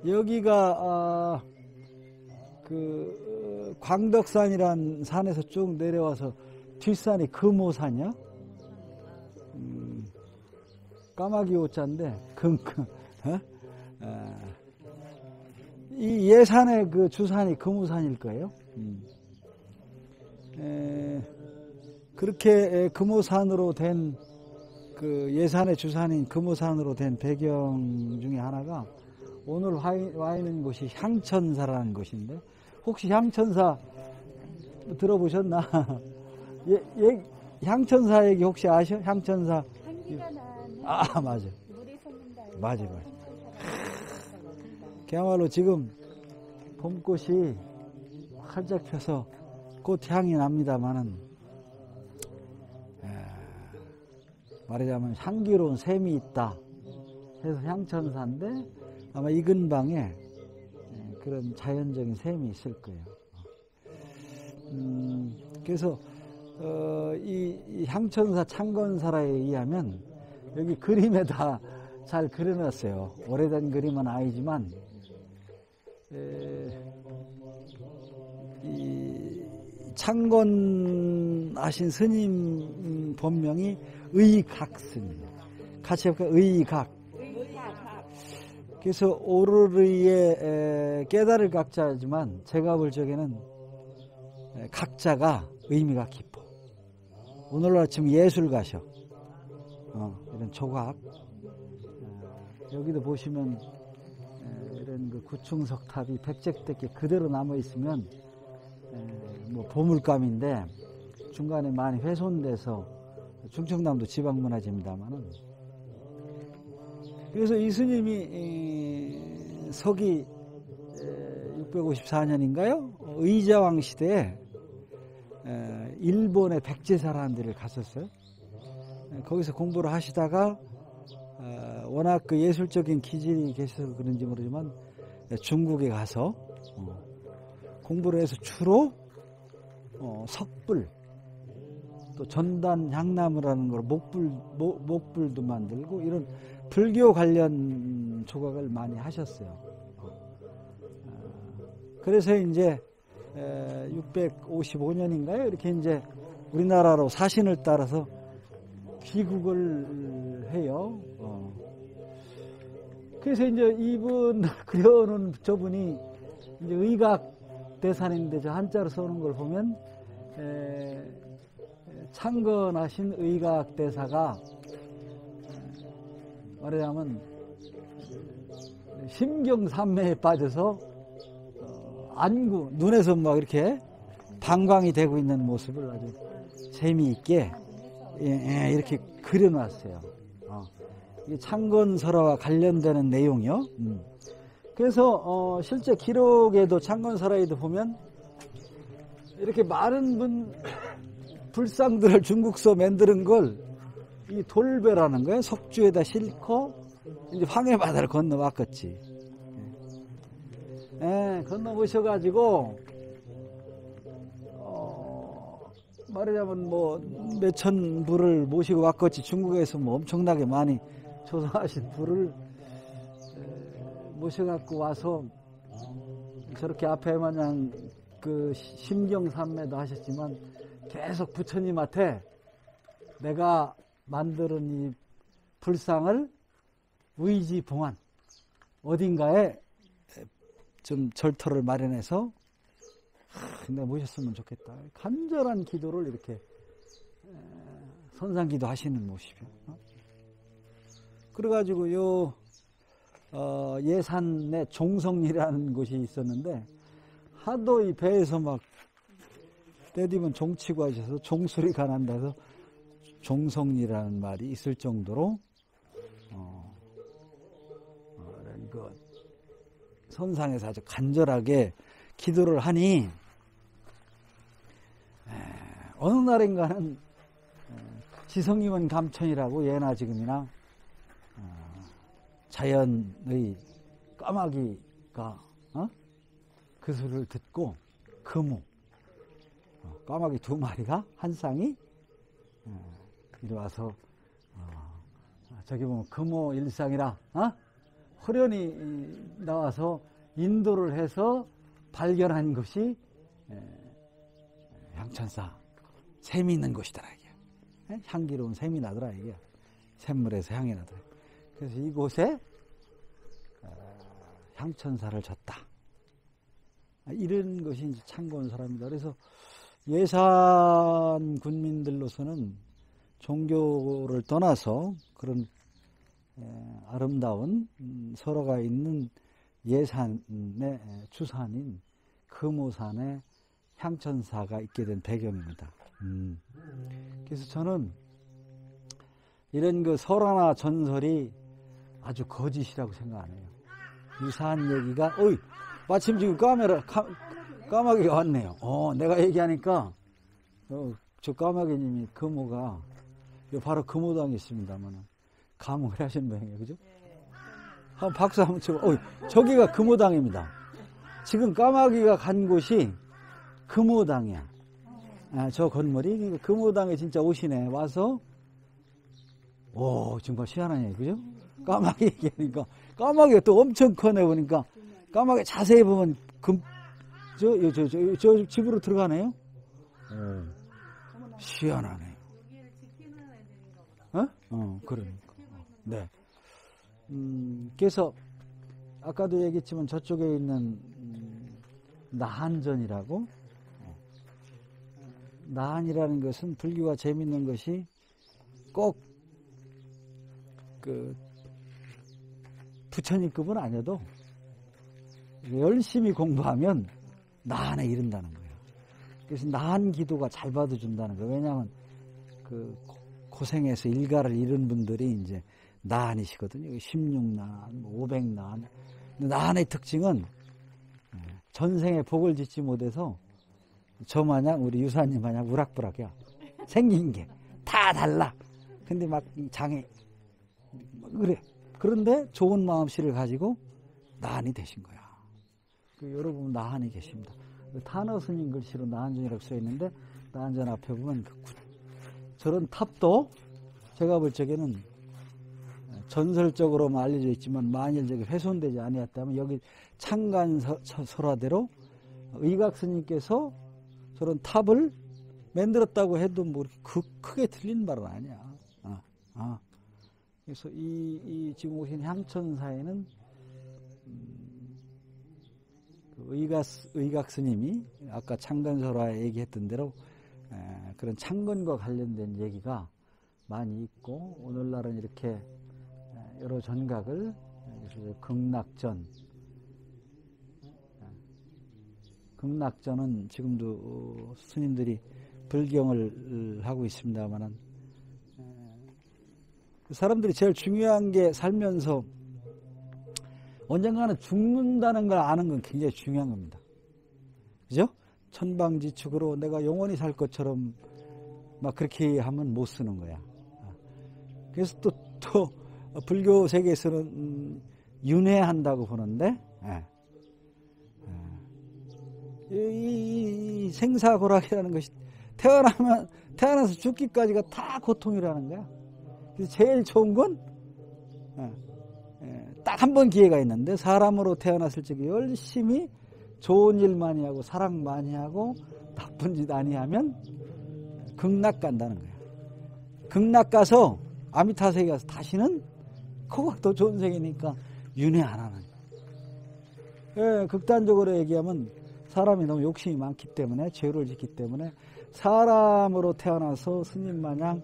여기가 광덕산이란 산에서 쭉 내려와서 뒷산이 금오산이야. 까마귀 오자인데 이 예산의 그 주산이 금오산일 거예요. 그렇게 금오산으로 된 그 예산의 주산인 금오산으로 된 배경 중에 하나가 오늘 와 있는 곳이 향천사라는 곳인데, 혹시 향천사 들어보셨나? 향천사 얘기 혹시 아셔? 향천사. 향기가 나는. 맞아. 물이 솟는다. 맞아. 그야말로 지금 봄꽃이 활짝 펴서 꽃향이 납니다만은, 말하자면 향기로운 샘이 있다 해서 향천사인데, 아마 이 근방에 그런 자연적인 샘이 있을 거예요. 그래서 이 향천사 창건사라에 의하면 여기 그림에 다 잘 그려놨어요. 오래된 그림은 아니지만 이 창건하신 스님 본명이 의각스님. 같이 해볼까요? 의각. 그래서 오르르의 깨달을 각자지만 제가 볼 적에는 각자가 의미가 깊어. 오늘날 지금 예술가셔. 이런 조각. 여기도 보시면 이런 그 구충석탑이 백작대게 그대로 남아 있으면 뭐 보물감인데, 중간에 많이 훼손돼서 충청남도 지방문화재입니다만은. 그래서 이 스님이 서기 654년인가요? 의자왕 시대에 일본의 백제사라는 데를 갔었어요. 거기서 공부를 하시다가 워낙 그 예술적인 기질이 계셔서 그런지 모르지만 중국에 가서 공부를 해서 주로 석불, 또 전단 향나무라는 걸 목불도 만들고 이런 불교 관련 조각을 많이 하셨어요. 그래서 이제 655년인가요? 이렇게 이제 우리나라로 사신을 따라서 귀국을 해요. 그래서 이제 이분 그려놓은 저분이 이제 의각대산인데, 저 한자로 써놓은 걸 보면 창건하신 의각대사가 말하자면 심경산매에 빠져서 안구, 눈에서 막 이렇게 방광이 되고 있는 모습을 아주 재미있게 이렇게 그려놨어요. 이게 창건설화와 관련되는 내용이요. 그래서 실제 기록에도 창건설화에도 보면 이렇게 많은 불상들을 중국서 만드는 걸 이 돌배라는 거예요. 석주에다 싣고 이제 황해바다를 건너왔겠지. 건너오셔가지고 말하자면 뭐 몇천 부를 모시고 왔겠지. 중국에서 뭐 엄청나게 많이 조사하신 부를 모셔갖고 와서 저렇게 앞에 마냥 그 심경산매도 하셨지만 계속 부처님한테 내가 만드는 이 불상을 의지봉안 어딘가에 좀 절터를 마련해서 내가 모셨으면 좋겠다. 간절한 기도를 이렇게 선상기도 하시는 모습이요. 그래가지고 요 예산에 종성리라는 곳이 있었는데 하도 이 배에서 막 때리면 종치고 하셔서 종소리가 난다 해서 종성리라는 말이 있을 정도로 그 선상에서 아주 간절하게 기도를 하니 어느 날인가는 지성이면 감천이라고 예나 지금이나 자연의 까마귀가 그 소리를 듣고 금우 까마귀 두 마리가 한 쌍이 이리 와서 저기 보면 금호 일상이라 호련히 나와서 인도를 해서 발견한 것이 향천사 샘이 있는 곳이더라 이게. 향기로운 샘이 나더라 이게. 샘물에서 향이 나더라. 그래서 이곳에 향천사를 졌다. 이런 것이 이제 참고한 사람이다. 그래서 예산 군민들로서는 종교를 떠나서 그런 아름다운 설화가 있는 예산의 주산인 금오산에 향천사가 있게 된 배경입니다. 그래서 저는 이런 그 설화나 전설이 아주 거짓이라고 생각 안 해요. 유사한 얘기가, 마침 지금 까마귀가 왔네요. 내가 얘기하니까, 저 까마귀님이 금오가, 바로 금오당에 있습니다만, 감옥을 하신 모양이에요. 그죠? 한번 박수 한번 치고, 저기가 금오당입니다. 지금 까마귀가 간 곳이 금오당이야. 저 건물이, 금오당에 진짜 오시네. 와서, 정말 희한한 얘기, 그죠? 까마귀 얘기하니까, 까마귀가 또 엄청 커내 보니까, 까마귀 자세히 보면, 저 집으로 들어가네요? 희한하네. 그러니까. 네. 그래서, 아까도 얘기했지만 저쪽에 있는, 나한전이라고, 나한이라는 것은 불교가 재밌는 것이 꼭 부처님급은 아니어도 열심히 공부하면 나한에 이른다는 거예요. 그래서 나한 기도가 잘 받아준다는 거예요. 왜냐하면 고생해서 일가를 이룬 분들이 이제 나한이시거든요. 16나한, 500나한. 나한의 특징은 전생에 복을 짓지 못해서 저 마냥 우리 유사님 마냥 우락부락이야. 생긴 게 다 달라. 근데 막 장애 그래. 그런데 좋은 마음씨를 가지고 나한이 되신 거야. 여러분 나한이 계십니다. 탄어 스님 글씨로 나한전이라고 써 있는데 나한전 앞에 보면 저런 탑도 제가 볼 적에는 전설적으로만 알려져 있지만 만일 저기 훼손되지 아니었다면 여기 창간설화대로 의각 스님께서 저런 탑을 만들었다고 해도 뭐 크게 틀린 말은 아니야. 그래서 이 지금 오신 향천사에는 의각 스님이 아까 창간설화에 얘기했던 대로 그런 창건과 관련된 얘기가 많이 있고 오늘날은 이렇게 여러 전각을 극락전은 지금도 스님들이 불경을 하고 있습니다만은 사람들이 제일 중요한 게 살면서 언젠가는 죽는다는 걸 아는 건 굉장히 중요한 겁니다. 그죠? 천방지축으로 내가 영원히 살 것처럼 막 그렇게 하면 못 쓰는 거야. 그래서 또 불교 세계에서는 윤회한다고 보는데 이 생사고락이라는 것이 태어나서 죽기까지가 다 고통이라는 거야. 그래서 제일 좋은 건 딱 한 번 기회가 있는데 사람으로 태어났을 적에 열심히 좋은 일 많이 하고 사랑 많이 하고 나쁜 짓 아니하면 극락 간다는 거야. 극락 가서 아미타세계 가서 다시는 그거 더 좋은 세계니까 윤회 안 하는 거야. 극단적으로 얘기하면 사람이 너무 욕심이 많기 때문에 죄를 짓기 때문에 사람으로 태어나서 스님 마냥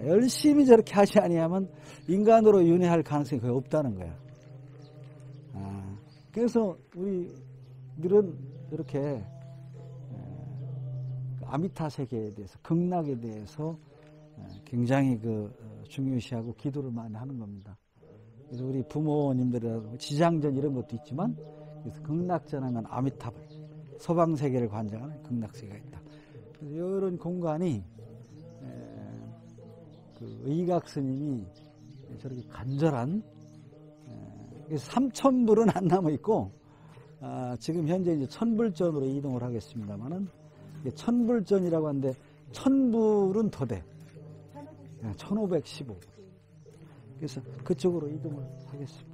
열심히 저렇게 하지 아니하면 인간으로 윤회할 가능성이 거의 없다는 거야. 그래서 우리들은 이렇게 아미타 세계에 대해서 극락에 대해서 굉장히 중요시하고 기도를 많이 하는 겁니다. 그래서 우리 부모님들이라도 지장전 이런 것도 있지만 그래서 극락전하면 아미타불 서방 세계를 관장하는 극락 세계가 있다. 그래서 이런 공간이 의각 스님이 저렇게 간절한 그래서 3,000불은 안 남아 있고 지금 현재 이제 1,000불전으로 이동을 하겠습니다만은 1,000불전이라고 하는데 1,000불은 더 돼. 1,515. 그래서 그쪽으로 이동을 하겠습니다.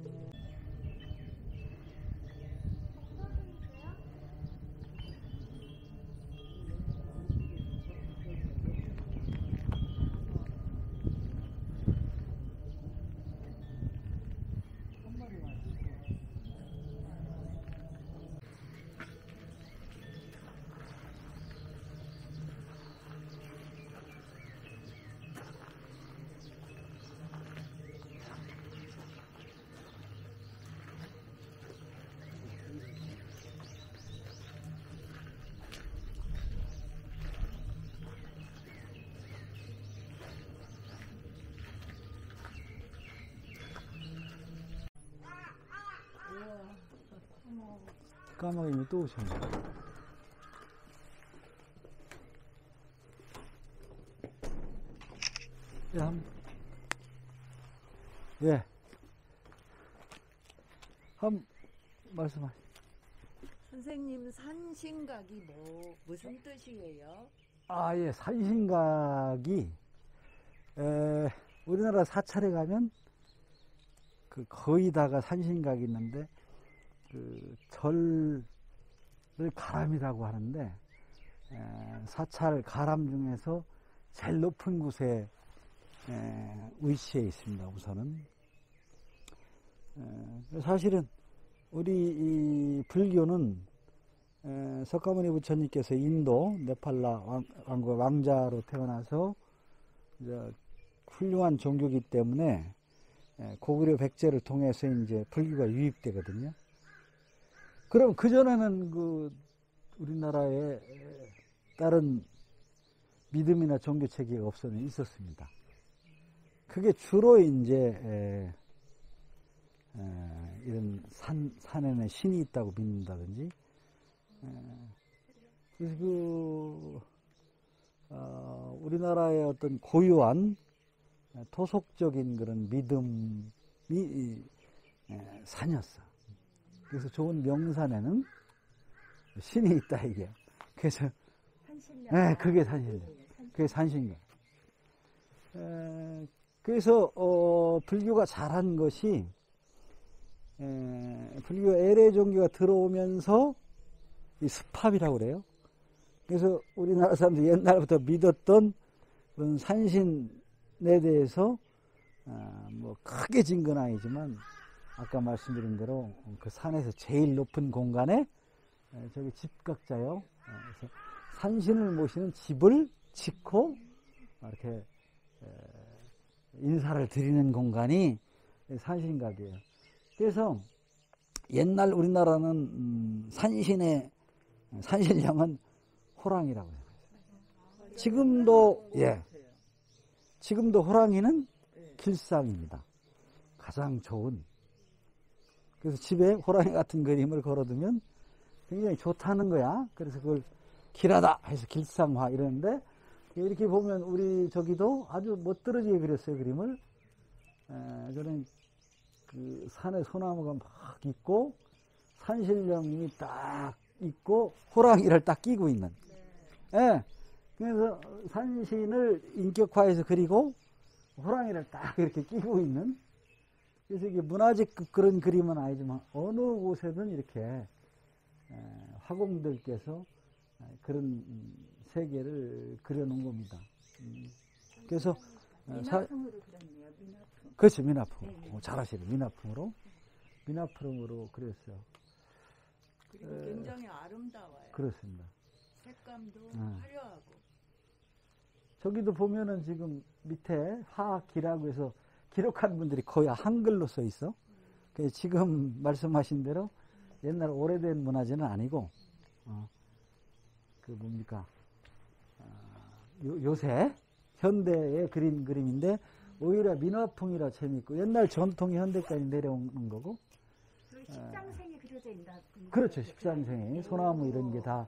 까마귀님이 또 오셨네. 예. 한 말씀하세요. 선생님, 산신각이 무슨 뜻이에요? 예. 산신각이 우리나라 사찰에 가면 거의 다가 산신각이 있는데 절을 가람이라고 하는데 사찰 가람 중에서 제일 높은 곳에 위치해 있습니다. 우선은 사실은 우리 이 불교는 석가모니 부처님께서 인도 네팔라 왕자로 태어나서 이제 훌륭한 종교이기 때문에 고구려 백제를 통해서 이제 불교가 유입되거든요. 그럼 그전에는 우리나라에 다른 믿음이나 종교 체계가 있었습니다. 그게 주로 이제 이런 산에는 신이 있다고 믿는다든지, 그래서 우리나라의 어떤 고유한 토속적인 그런 믿음이 산이었어. 그래서 좋은 명산에는 신이 있다 이게. 그래서 그게 산신령. 그게 산신령. 그래서 불교가 잘한 것이 불교 에레 종교가 들어오면서 이 습합이라고 그래요. 그래서 우리나라 사람들이 옛날부터 믿었던 그런 산신에 대해서 크게 진 건 아니지만 아까 말씀드린 대로 그 산에서 제일 높은 공간에 저기 집각자요. 그래서 산신을 모시는 집을 짓고 이렇게 인사를 드리는 공간이 산신각이에요. 그래서 옛날 우리나라는 산신령은 호랑이라고 해요. 지금도 호랑이는 길상입니다. 가장 좋은. 그래서 집에 호랑이 같은 그림을 걸어두면 굉장히 좋다는 거야. 그래서 그걸 길하다 해서 길상화 이러는데, 이렇게 보면 우리 저기도 아주 멋들어지게 그렸어요, 그림을. 저는 그 산에 소나무가 막 있고 산신령님이 딱 있고 호랑이를 딱 끼고 있는. 그래서 산신을 인격화해서 그리고 호랑이를 딱 이렇게 끼고 있는, 그래서 이게 문화재급 그런 그림은 아니지만 어느 곳에든 이렇게 화공들께서 그런 세계를 그려놓은 겁니다. 그래서 미나풍으로 그렸네요. 미나풍. 그렇죠, 미나풍. 네. 잘하시네. 미나풍으로 그렸어요. 그리고 굉장히 아름다워요. 그렇습니다. 색감도 아. 화려하고. 저기도 보면은 지금 밑에 화기라고 해서 기록한 분들이 거의 한글로 써 있어. 그래서 지금 말씀하신 대로 옛날 오래된 문화재는 아니고, 그 뭡니까, 요새 현대에 그린 그림인데 오히려 민화풍이라 재밌고, 옛날 전통이 현대까지 내려오는 거고. 십장생이 그려져 있나? 그렇죠. 십상생이 소나무 이런 게 다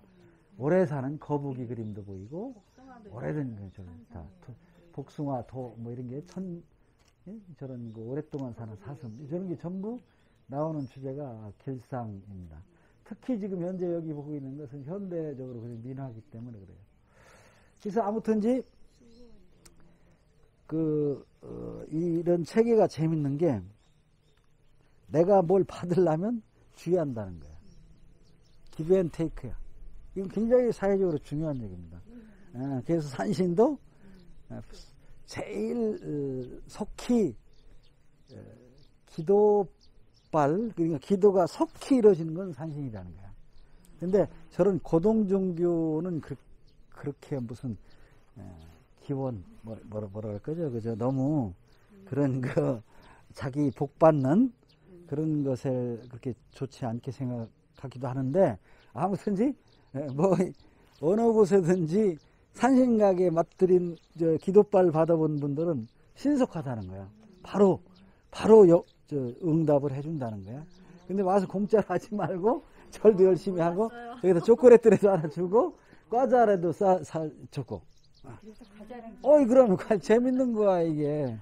오래 사는 거북이 그림도 보이고, 오래된 거죠. 다 복숭아 도 뭐 이런 게 저런 거 오랫동안 사는 사슴, 저런 게 전부 나오는 주제가 길상입니다. 특히 지금 현재 여기 보고 있는 것은 현대적으로 그린 민화이기 때문에 그래요. 그래서 아무튼지 이런 체계가 재밌는 게, 내가 뭘 받으려면 주의한다는 거야. 기브 앤 테이크야. 이건 굉장히 사회적으로 중요한 얘기입니다. 그래서 산신도 제일 속히 기도발, 그러니까 기도가 속히 이루어지는 건 산신이라는 거야. 근데 저런 고동종교는 그렇게 무슨 기원 뭐라 그럴 거죠, 그죠? 너무 그런 자기 복 받는 그런 것을 그렇게 좋지 않게 생각하기도 하는데, 아무튼지 뭐 어느 곳에든지 산신각에 맛들인 기도발 받아본 분들은 신속하다는 거야. 바로 응답을 해준다는 거야. 근데 와서 공짜로 하지 말고 절도 열심히 하고, 여기다 초콜릿들에도 하나 주고 과자라도 주고. 어이, 그러면 재밌는 거야 이게.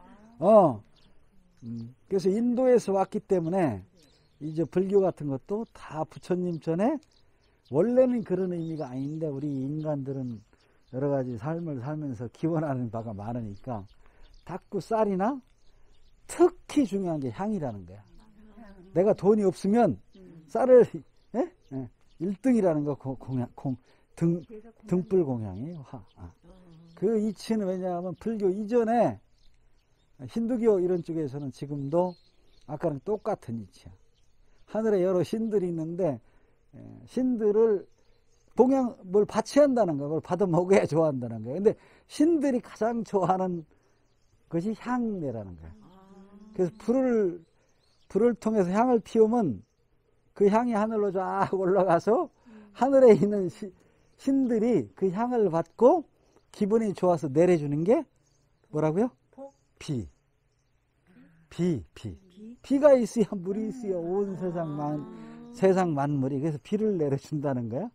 그래서 인도에서 왔기 때문에 이제 불교 같은 것도 다 부처님 전에, 원래는 그런 의미가 아닌데 우리 인간들은 여러 가지 삶을 살면서 기원하는 바가 많으니까 닭구 쌀이나 특히 중요한 게 향이라는 거야. 내가 돈이 없으면 쌀을 1등이라는 거, 등불 공양이 그 이치는 왜냐하면 불교 이전에 힌두교 이런 쪽에서는 지금도 아까랑 똑같은 이치야. 하늘에 여러 신들이 있는데 신들을 뭘 바치한다는 거야. 그걸 받아 먹어야 좋아한다는 거야. 근데 신들이 가장 좋아하는 것이 향내라는 거야. 그래서 불을 통해서 향을 피우면 그 향이 하늘로 쫙 올라가서 하늘에 있는 신들이 그 향을 받고 기분이 좋아서 내려주는 게 뭐라고요? 비가 있어야 물이 있어야 온 세상 만물이. 그래서 비를 내려준다는 거야.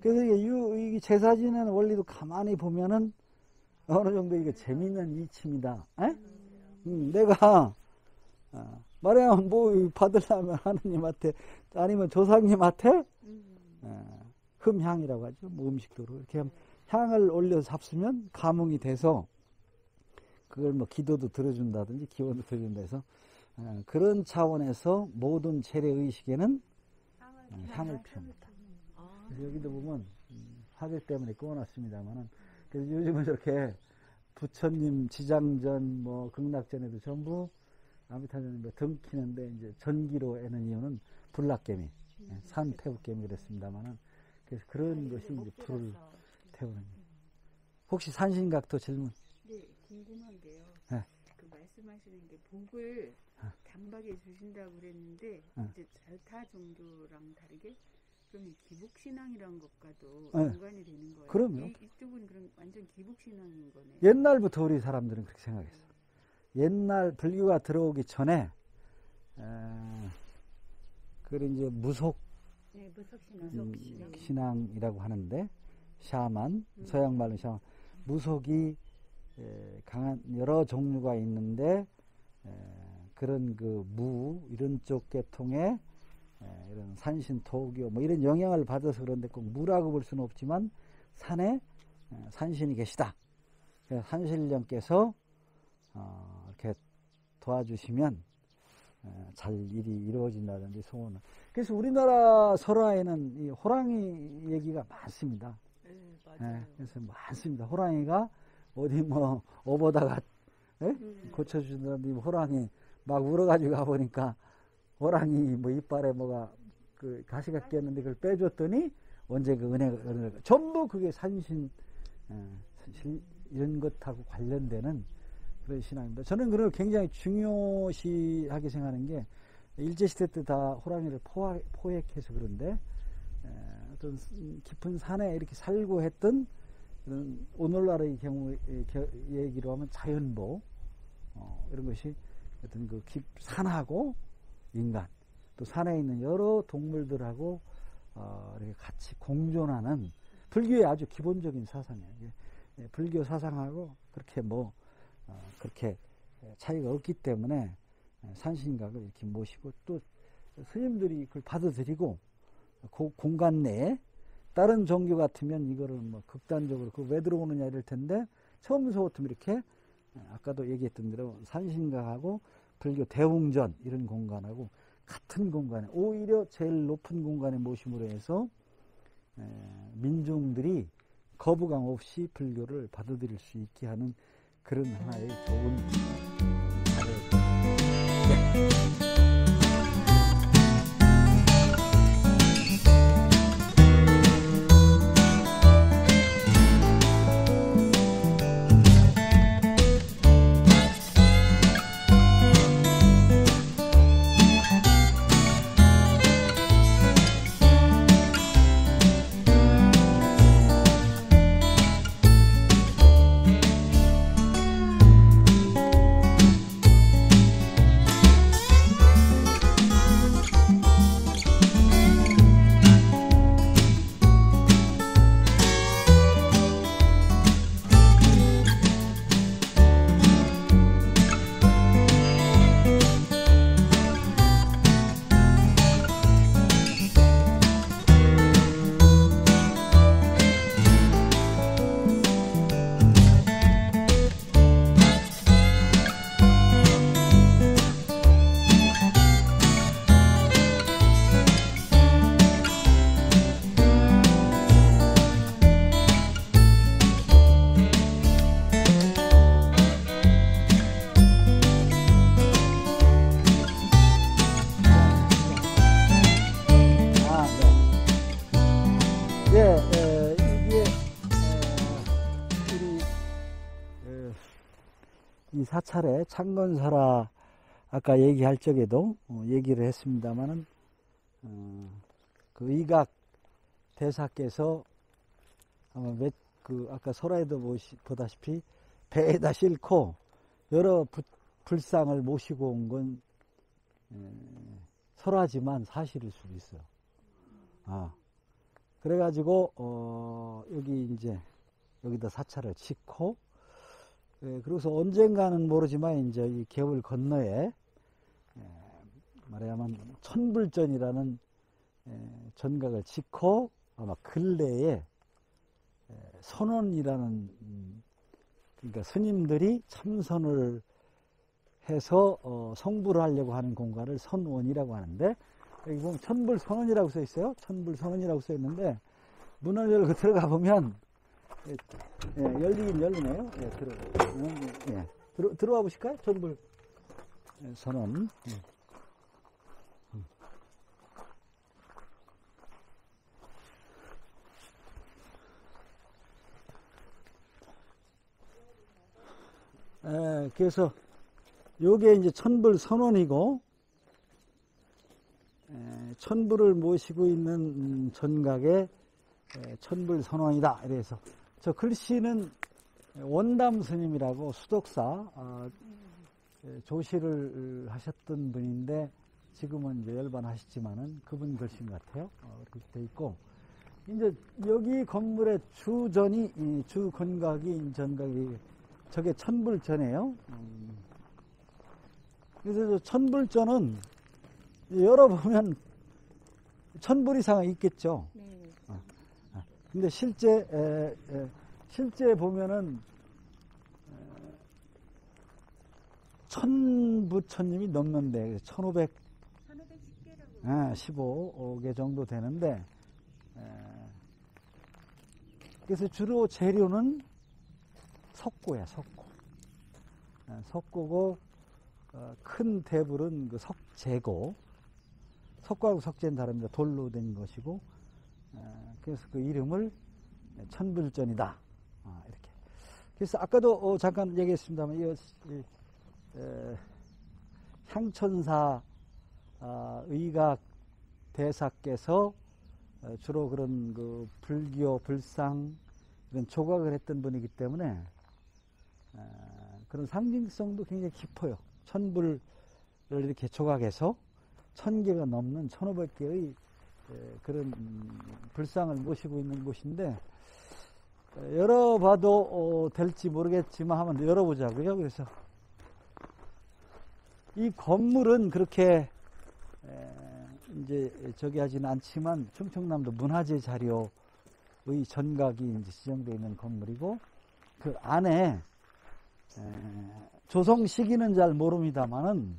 그래서 이게 제사 지내는 원리도 가만히 보면은 어느 정도 이게 재밌는 이치입니다. 내가 말하면 뭐 받으려면 하느님한테 아니면 조상님한테 흠향이라고 하죠. 뭐 음식도로 이렇게 향을 올려서 잡수면 감흥이 돼서 그걸 뭐 기도도 들어준다든지 기원도 들어준다 해서 그런 차원에서 모든 재래 의식에는 향을 피웁니다. 그래서 여기도 보면 화재 때문에 꺼놨습니다만은, 그래서 요즘은 저렇게 부처님 지장전 뭐 극락전에도 전부 아미타전 등 키는데 이제 전기로 애는 이유는 불락개미, 산 태우개미 그랬습니다만은, 그래서 그런 것이 이제 불을 태우는 거예요. 혹시 산신각도 질문? 네, 궁금한 게요. 네. 그 말씀하시는 게 복을 단박에 주신다고 그랬는데 이제 잘타 종교랑 다르게 그러면 기복신앙이란 것과도 연관이 되는 거예요. 그럼요. 이쪽은 그럼 완전 기복신앙인 거네요. 옛날부터 우리 사람들은 그렇게 생각했어. 옛날 불교가 들어오기 전에 그걸 이제 신앙이라고 하는데, 샤만, 서양 말로 샤만, 무속이 강한 여러 종류가 있는데 그런 이런 쪽 계통의 이런 산신, 도교 뭐 이런 영향을 받아서 그런데 꼭 무라고 볼 수는 없지만 산에 산신이 계시다. 그래서 산신령께서 이렇게 도와주시면 잘 일이 이루어진다든지 소원을. 그래서 우리나라 설화에는 이 호랑이 얘기가 많습니다. 네, 맞아요. 그래서 많습니다. 호랑이가 어디 뭐 오보다가 고쳐주는다든지 호랑이 막 울어가지고 가보니까 호랑이 뭐 이빨에 뭐가 그 가시가 꼈는데 그걸 빼줬더니 언제 그 은혜가 전부 그게 산신 이런 것하고 관련되는 그런 신앙입니다. 저는 그걸 굉장히 중요시하게 생각하는 게 일제시대 때 다 호랑이를 포획해서 그런데 어떤 깊은 산에 이렇게 살고 했던 그런 오늘날의 경우 얘기로 하면 자연보 이런 것이 어떤 그 산하고 인간 또 산에 있는 여러 동물들하고 이렇게 같이 공존하는 불교의 아주 기본적인 사상이에요. 불교 사상하고 그렇게 그렇게 차이가 없기 때문에 산신각을 이렇게 모시고 또 스님들이 그걸 받아들이고 그 공간 내에 다른 종교 같으면 이거를 뭐 극단적으로 그 왜 들어오느냐 이럴 텐데 처음부터 이렇게 아까도 얘기했던 대로 산신각하고 불교 대웅전 이런 공간하고 같은 공간에 오히려 제일 높은 공간에 모심으로 해서 민중들이 거부감 없이 불교를 받아들일 수 있게 하는 그런 하나의 좋은 사례입니다. 이 사찰에 창건사라 아까 얘기할 적에도 얘기를 했습니다만은 그 의각 대사께서 아마 아까 설화에도 보다시피 배에다 싣고 여러 불상을 모시고 온 건 설화지만 사실일 수도 있어요. 그래가지고 여기 이제 여기다 사찰을 짓고 그래서 언젠가는 모르지만 이제 이 개울 건너에 말하자면 천불전이라는 전각을 짓고 아마 근래에 선원이라는 그러니까 스님들이 참선을 해서 성불을 하려고 하는 공간을 선원이라고 하는데 여기 보면 천불선원이라고 써 있어요. 천불선원이라고 써 있는데 문을 열고 들어가 보면 열리긴 열리네요. 들어와 보실까요? 천불 선원. 그래서 요게 이제 천불 선원이고 천불을 모시고 있는 전각의 천불 선원이다. 이래서 저 글씨는 원담 스님이라고 수덕사 조시를 하셨던 분인데 지금은 이제 열반하셨지만은 그분 글씨인 것 같아요. 이렇게 돼 있고 이제 여기 건물의 주전이 주 건각이 전각이 저게 천불전이에요. 그래서 천불전은 열어보면 천불 이상은 있겠죠. 네. 근데 실제 실제 보면은 천부처님이 넘는데 1510개라고. 15개 정도 되는데 그래서 주로 재료는 석고야, 석고. 석고고 큰 대불은 그 석재고, 석고하고 석재는 다릅니다. 돌로 된 것이고, 그래서 그 이름을 천불전이다. 이렇게. 그래서 아까도 잠깐 얘기했습니다만, 향천사 의각 대사께서 주로 그런 그 불교, 불상 이런 조각을 했던 분이기 때문에 그런 상징성도 굉장히 깊어요. 천불을 이렇게 조각해서 1000개가 넘는 1500개의 그런 불상을 모시고 있는 곳인데, 열어봐도 될지 모르겠지만 한번 열어보자고요. 그래서 이 건물은 그렇게 이제 저기 하지는 않지만 충청남도 문화재 자료의 전각이 이제 지정되어 있는 건물이고, 그 안에 조성 시기는 잘 모릅니다만은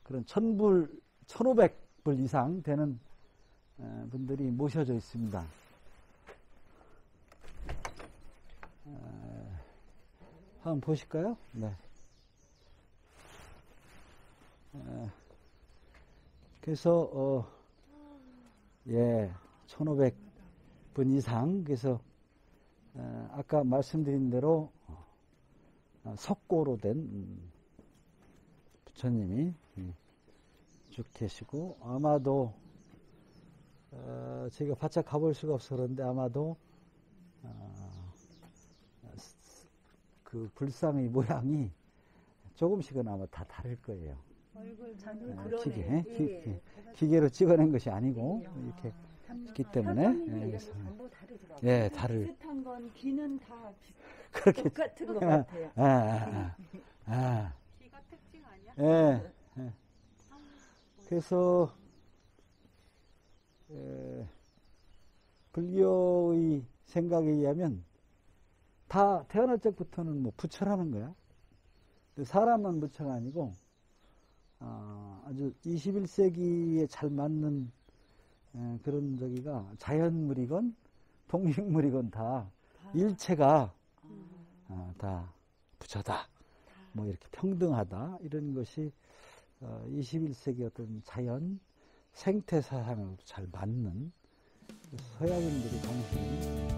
그런 1500불 이상 되는 분들이 모셔져 있습니다. 한번 보실까요? 네. 그래서 1500분 이상. 그래서 아까 말씀드린 대로 석고로 된 부처님이 쭉 계시고, 아마도 제가 바짝 가볼 수가 없어 그런데 아마도 그 불상의 모양이 조금씩은 아마 다 다를 거예요. 얼굴 기계로 찍어낸 것이 아니고 이렇게 있기 때문에 그래서 전부 다르더라고요. 예, 다를. 비슷한 건 귀는 다 그렇게 똑같은 것 같아요. 귀가 특징 아니야? 예. 그래서 불교의 생각에 의하면 다 태어날 적부터는 뭐 부처라는 거야. 사람만 부처가 아니고 아주 21세기에 잘 맞는 그런 저기가 자연물이건 동식물이건 다 일체가 다 부처다. 뭐 이렇게 평등하다. 이런 것이 21세기 어떤 자연 생태 사상하고 잘 맞는 서양인들의 정신이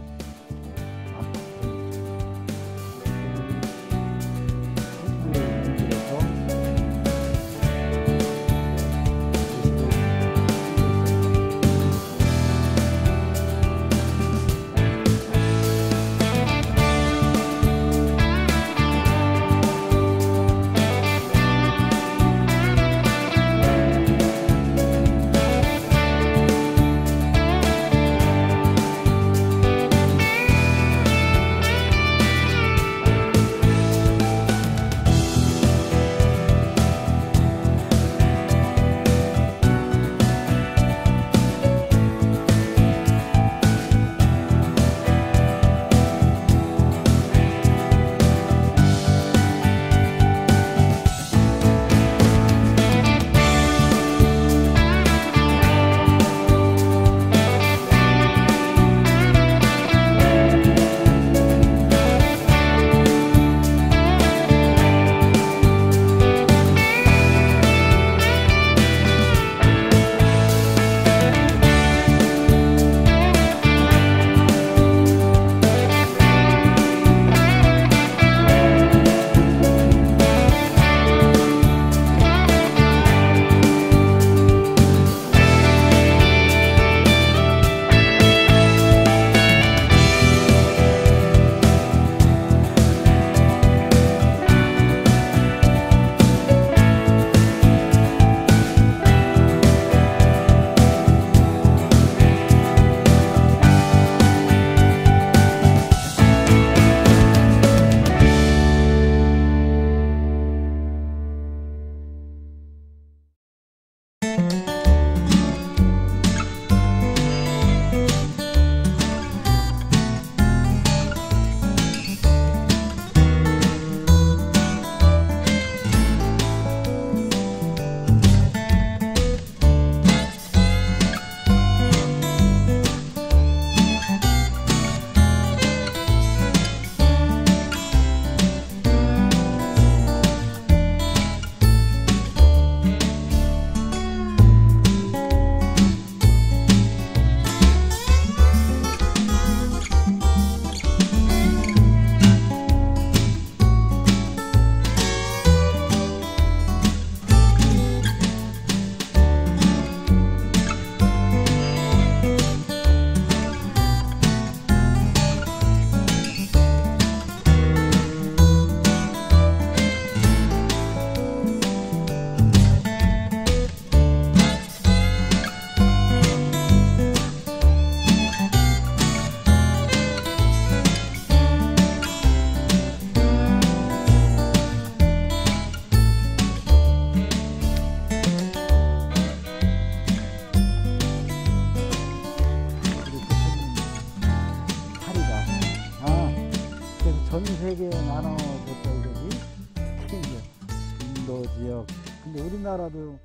지역. 근데 우리나라도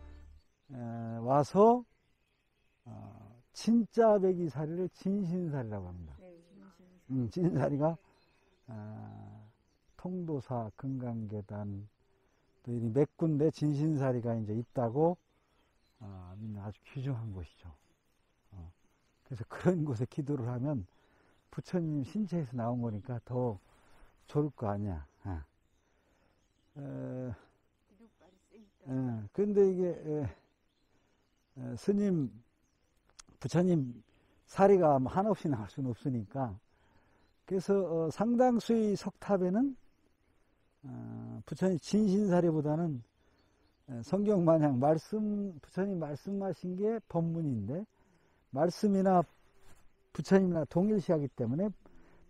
와서 진짜 백이사리를 진신사리라고 합니다. 진신사리가 통도사, 금강계단 또 이 몇 군데 진신사리가 이제 있다고 아주 귀중한 곳이죠. 그래서 그런 곳에 기도를 하면 부처님 신체에서 나온 거니까 더 좋을 거 아니야. 그런데 이게 스님, 부처님 사리가 한없이 나올 수는 없으니까 그래서 상당수의 석탑에는 부처님 진신사리보다는 성경 마냥 부처님 말씀하신 게 법문인데 말씀이나 부처님이나 동일시하기 때문에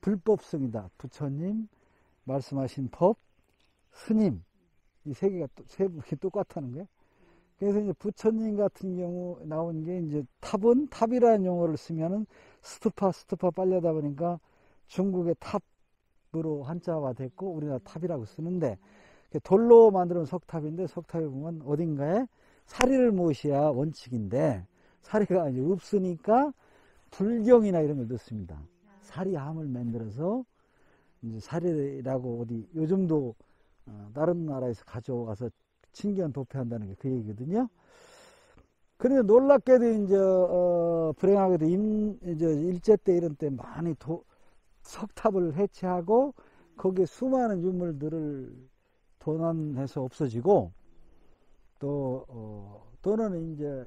불법성이다. 부처님 말씀하신 법, 스님 이 세 개가 똑같다는 거예요. 그래서 이제 부처님 같은 경우 나온 게 이제 탑은 탑이라는 용어를 쓰면은 스투파 빨려다 보니까 중국의 탑으로 한자화 됐고 우리나라 탑이라고 쓰는데 돌로 만드는 석탑인데 석탑에 보면 어딘가에 사리를 모셔야 원칙인데 사리가 이제 없으니까 불경이나 이런 걸 넣습니다. 사리함을 만들어서 이제 사리라고 어디 요즘도 다른 나라에서 가져와서 친견 도패한다는 게 그 얘기거든요. 그런데 놀랍게도 이제 불행하게도 이제 일제 때 이런 때 많이 석탑을 해체하고 거기에 수많은 유물들을 도난해서 없어지고 또는 이제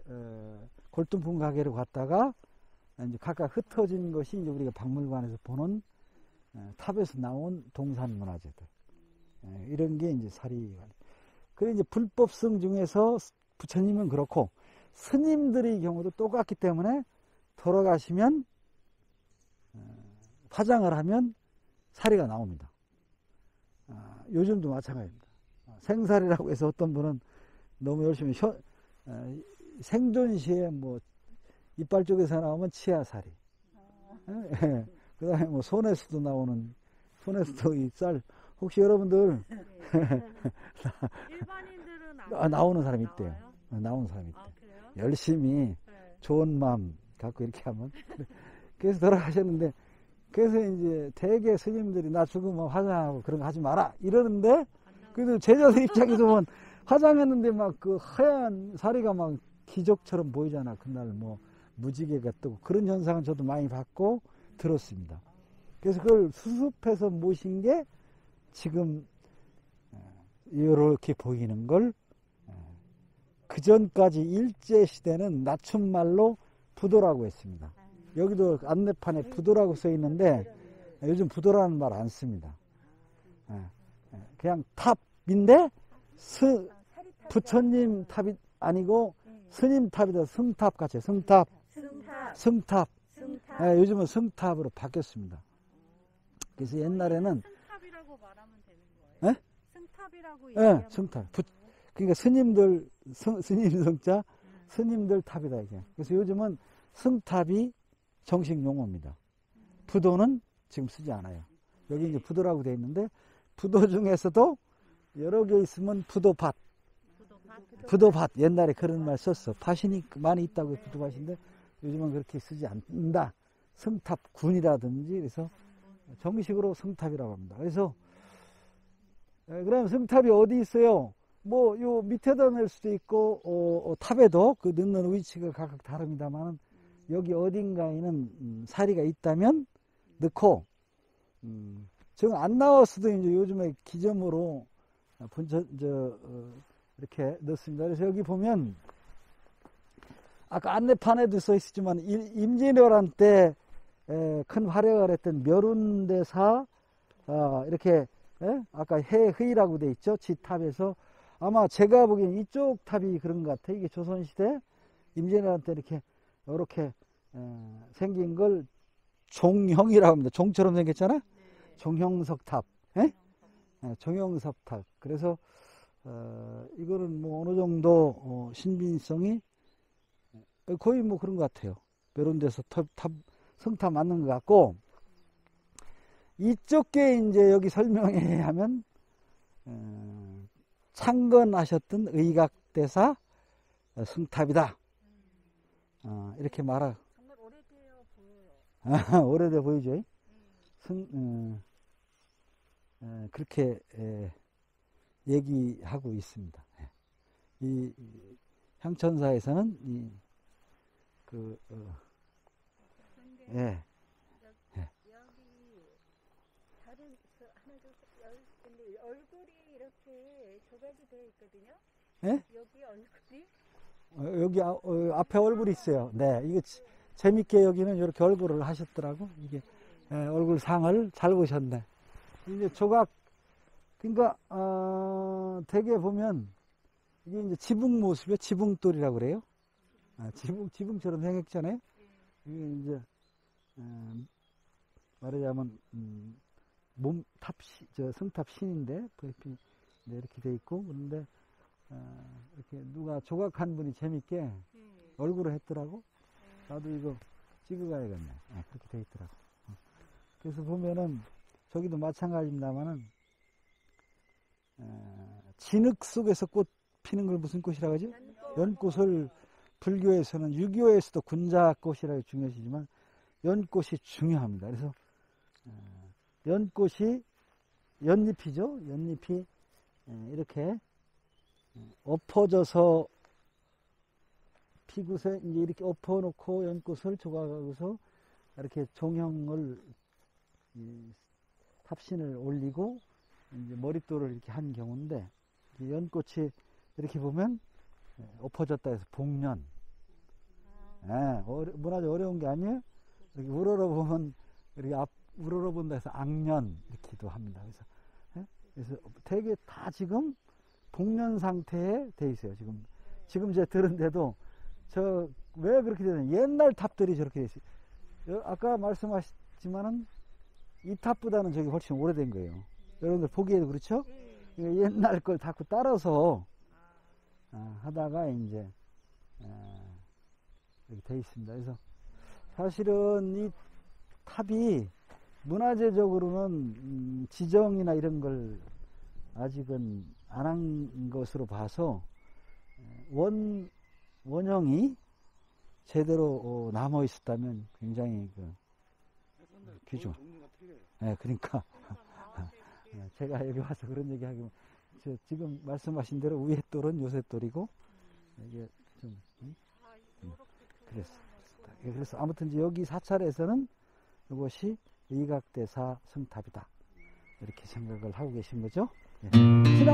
골동품 가게로 갔다가 이제 각각 흩어진 것이 이제 우리가 박물관에서 보는 탑에서 나온 동산 문화재들 이런 게 이제 사리. 그리고 이제 불법성 중에서 부처님은 그렇고 스님들의 경우도 똑같기 때문에 돌아가시면 화장을 하면 사리가 나옵니다. 요즘도 마찬가지입니다. 생사리라고 해서 어떤 분은 너무 열심히 생존 시에 뭐 이빨 쪽에서 나오면 치아사리. 그 다음에 뭐 손에서도 나오는 손에서도 이 쌀. 혹시 여러분들 일반인들은 나오는 사람이 있대요. 나오는 사람이 있대요. 그래요? 열심히 좋은 마음 갖고 이렇게 하면 그래서 돌아가셨는데 그래서 이제 대개 스님들이 나 죽으면 화장하고 그런 거 하지 마라 이러는데 그래도 제자들 입장에서 보면 화장했는데 막 그 하얀 사리가 막 기적처럼 보이잖아. 그날 뭐 무지개가 뜨고 그런 현상은 저도 많이 봤고 들었습니다. 그래서 그걸 수습해서 모신 게 지금 이렇게 보이는 걸 그 전까지 일제시대는 낮춤말로 부도라고 했습니다. 여기도 안내판에 부도라고 써 있는데 요즘 부도라는 말 안 씁니다. 그냥 탑인데 부처님 탑이 아니고 스님 탑이다. 승탑 같이 승탑. 승탑. 요즘은 승탑으로 바뀌었습니다. 그래서 옛날에는 승탑이라고 말하면 되는 거예요? 승탑이라고 얘기하면 승탑. 그러니까 스님들 스님 성자 스님들 탑이다 이게. 그래서 요즘은 승탑이 정식 용어입니다. 부도는 지금 쓰지 않아요. 여기 이제 부도라고 되어 있는데 부도 중에서도 여러 개 있으면 부도밭. 부도밭 옛날에 그런 말 썼어. 밭이 많이 있다고 부도밭인데 요즘은 그렇게 쓰지 않는다. 승탑군이라든지 그래서 정식으로 승탑이라고 합니다. 그래서 그럼 승탑이 어디 있어요? 뭐 요 밑에다 낼 수도 있고 탑에도 그 넣는 위치가 각각 다릅니다만 여기 어딘가에는 사리가 있다면 넣고 지금 안 나왔어도 이제 요즘에 기점으로 이렇게 넣습니다. 그래서 여기 보면 아까 안내판에도 써 있었지만 임진왜란 때 큰 활약을 했던 멸운대사 이렇게 아까 해의라고 돼 있죠. 지탑에서 아마 제가 보기엔 이쪽 탑이 그런 것 같아. 이게 조선시대 임진왜란 때 이렇게 생긴 걸 종형이라고 합니다. 종처럼 생겼잖아. 종형석탑. 종형석탑. 그래서 이거는 뭐 어느 정도 신빙성이 거의 뭐 그런 것 같아요. 멸운대사 성탑 맞는 것 같고 이쪽 게 이제 여기 설명에 하면 상건하셨던 의각대사 승탑이다. 이렇게 말하. 정말 오래되어 보여요. 오래돼 보이죠? 그렇게 얘기하고 있습니다. 이 향천사에서는 그런데 여기 다른 하나 근데 얼굴이 이렇게 조각이 되어 있거든요. 예? 여기 얼굴이 여기 앞에 얼굴이 있어요. 네, 이거 재밌게 여기는 이렇게 얼굴을 하셨더라고. 이게 얼굴 상을 잘 보셨네. 이제 조각, 그러니까 대개 보면 이게 이제 지붕 모습이에요. 지붕돌이라고 그래요. 지붕처럼 생겼잖아요. 이게 이제 말하자면 성탑 신인데 이렇게 돼 있고, 그런데 이렇게 누가 조각한 분이 재밌게 얼굴을 했더라고. 나도 이거 찍어가야겠네. 그렇게 돼 있더라고. 그래서 보면은 저기도 마찬가지입니다만은 진흙 속에서 꽃 피는 걸 무슨 꽃이라고 하죠? 연꽃을 불교에서는, 유교에서도 군자꽃이라고 중요하시지만 연꽃이 중요합니다. 그래서 연꽃이 연잎이죠. 연잎이 이렇게 엎어져서 피고서 이제 이렇게 엎어놓고 연꽃을 조각하고서 이렇게 종형을 탑신을 올리고 이제 머릿돌을 이렇게 한 경우인데, 연꽃이 이렇게 보면 엎어졌다 해서 복년. 문화적 어려운 게 아니에요. 이렇게 우러러보면 이렇게 우러러본다 해서 악년 이렇게도 합니다. 그래서 되게 다 지금 복년 상태에 돼 있어요. 지금 제가 들은데도 왜 그렇게 되냐, 옛날 탑들이 저렇게 돼 있어요. 아까 말씀하셨지만은 이 탑보다는 저기 훨씬 오래된 거예요. 여러분들 보기에도 그렇죠? 옛날 걸 자꾸 따라서 하다가 이제 이렇게 돼 있습니다. 그래서 사실은 이 탑이 문화재적으로는 지정이나 이런 걸 아직은 안 한 것으로 봐서 원형이 제대로 남아 있었다면 굉장히 귀중. 그러니까 제가 여기 와서 그런 얘기하기면 지금 말씀하신 대로 위에 돌은 요새 돌이고 이게 좀 그래서 아무튼 이제 여기 사찰에서는 이것이 의각대사 승탑이다 이렇게 생각을 하고 계신 거죠. 신앙